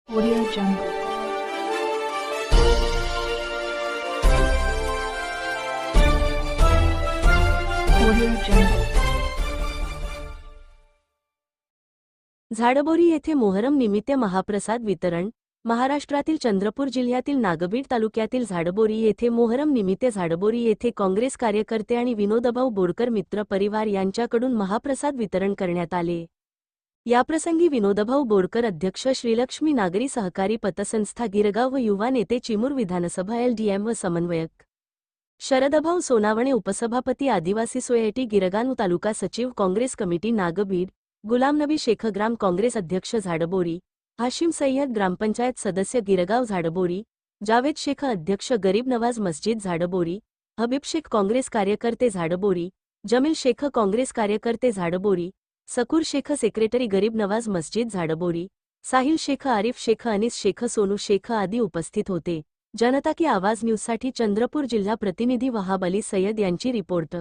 Audio Jungle. Audio Jungle. झाडबोरी येथे मोहरम निमित्त महाप्रसाद वितरण. महाराष्ट्रातील चंद्रपूर जिल्ह्यातील नागबीड तालुक्यातील झाडबोरी येथे मोहरम निमित्त झाडबोरी येथे काँग्रेस कार्यकर्ते आणि विनोदभाऊ बोरकर मित्र परिवार यांच्याकडून महाप्रसाद वितरण करण्यात आले. याप्रसंगी विनोदभाऊ बोरकर अध्यक्ष श्रीलक्ष्मी नागरी सहकारी पतसंस्था गिरगाव व युवा नेते चिमूर विधानसभा LDM व समन्वयक शरदभाऊ सोनावणे उपसभापती आदिवासी सोसायटी गिरगाव तालुका सचिव काँग्रेस कमिटी नागबीड गुलामनबी शेख ग्राम काँग्रेस अध्यक्ष झाडबोरी हाशिम सय्यद ग्रामपंचायत सदस्य गिरगाव झाडबोरी जावेद शेख अध्यक्ष गरीब नवाज मस्जिद झाडबोरी हबीब शेख काँग्रेस कार्यकर्ते झाडबोरी जमील शेख काँग्रेस कार्यकर्ते झाडबोरी सकूर शेख सेक्रेटरी गरीब नवाज मस्जिद झाडबोरी साहिल शेख आरिफ शेख अनीस शेख सोनू शेख आदी उपस्थित होते. जनता की आवाज न्यूजसाठी चंद्रपूर जिल्हा प्रतिनिधी वहाब अली सय्यद यांची रिपोर्ट.